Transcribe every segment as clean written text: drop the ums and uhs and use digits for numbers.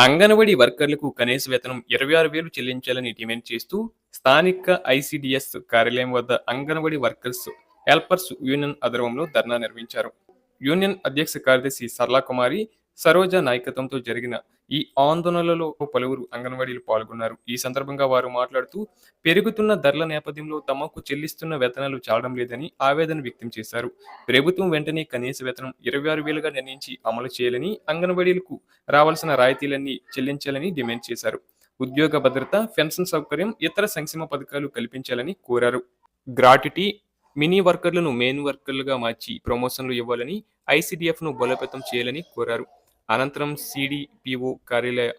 అంగన్వాడీ వర్కర్లకు కనీస వేతనం 26,000 చెల్లించాలని డిమాండ్ చేస్తూ స్థానిక ఐసీడీఎస్ కార్యాలయం వద్ద అంగన్వాడీ వర్కర్స్ హెల్పర్స్ యూనియన్ ఆధ్వర్యంలో ధర్నా నిర్వహించారు. యూనియన్ అధ్యక్ష కార్యదర్శి సరళకుమారి సరోజ నాయకత్వంతో జరిగిన ఈ ఆందోళనలో పలువురు అంగన్వాడీలు పాల్గొన్నారు. ఈ సందర్భంగా వారు మాట్లాడుతూ పెరుగుతున్న ధరల నేపథ్యంలో తమకు చెల్లిస్తున్న వేతనాలు చాలడం లేదని ఆవేదన వ్యక్తం చేశారు. ప్రభుత్వం వెంటనే కనీస వేతనం 26,000గా నిర్ణయించి అమలు చేయాలని, అంగన్వాడీలకు రావాల్సిన రాయితీలన్నీ చెల్లించాలని డిమాండ్ చేశారు. ఉద్యోగ భద్రత, పెన్షన్ సౌకర్యం, ఇతర సంక్షేమ పథకాలు కల్పించాలని కోరారు. గ్రాట్యుటీ, మినీ వర్కర్లను మెయిన్ వర్కర్లుగా మార్చి ప్రమోషన్లు ఇవ్వాలని, ఐసీడీఎఫ్ను బలోపేతం చేయాలని కోరారు. అనంతరం సిడిపిఓ కార్యాలయ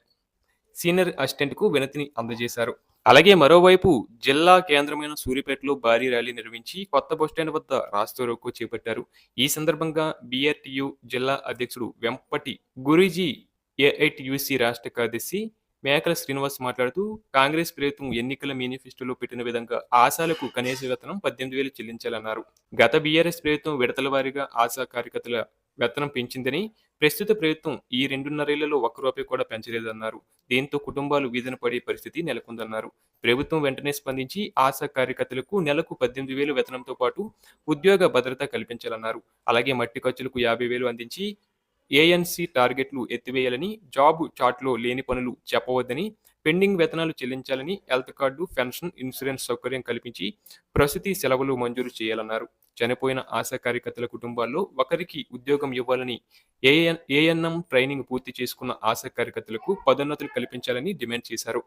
సీనియర్ అసిస్టెంట్కు వినతిని అందజేశారు. అలాగే మరోవైపు జిల్లా కేంద్రమైన సూర్యాపేటలో భారీ ర్యాలీ నిర్వహించి కొత్త బస్టాండ్ వద్ద రాస్తారోకో చేపట్టారు. ఈ సందర్భంగా బీఆర్టీయూ జిల్లా అధ్యక్షుడు వెంపటి గురూజీ, ఏఐటీయూసీ రాష్ట్ర కార్యదర్శి మేకల శ్రీనివాస్ మాట్లాడుతూ కాంగ్రెస్ ప్రభుత్వం ఎన్నికల మేనిఫెస్టోలో పెట్టిన విధంగా ఆశాలకు కనీస వేతనం 18,000 చెల్లించాలన్నారు. గత బీఆర్ఎస్ ప్రభుత్వం విడతల వారీగా ఆశా కార్యకర్తల వేతనం పెంచిందని, ప్రస్తుత ప్రభుత్వం ఈ 2.5 ఏళ్లలో ఒక్క రూపాయి కూడా పెంచలేదన్నారు. దీంతో కుటుంబాలు వీధిన పడే పరిస్థితి నెలకొందన్నారు. ప్రభుత్వం వెంటనే స్పందించి ఆశా కార్యకర్తలకు నెలకు 18,000 వేతనంతో పాటు ఉద్యోగ భద్రత కల్పించాలన్నారు. అలాగే మట్టి ఖర్చులకు 50,000 అందించి ఏఎన్సీ టార్గెట్లు ఎత్తివేయాలని, జాబ్ చార్ట్లో లేని పనులు చెప్పవద్దని, పెండింగ్ వేతనాలు చెల్లించాలని, హెల్త్ కార్డు, పెన్షన్, ఇన్సూరెన్స్ సౌకర్యం కల్పించి ప్రసూతి సెలవులు మంజూరు చేయాలన్నారు. చనిపోయిన ఆశా కార్యకర్తల కుటుంబాల్లో ఒకరికి ఉద్యోగం ఇవ్వాలని, ఏఎన్ఎం ట్రైనింగ్ పూర్తి చేసుకున్న ఆశా కార్యకర్తలకు పదోన్నతులు కల్పించాలని డిమాండ్ చేశారు.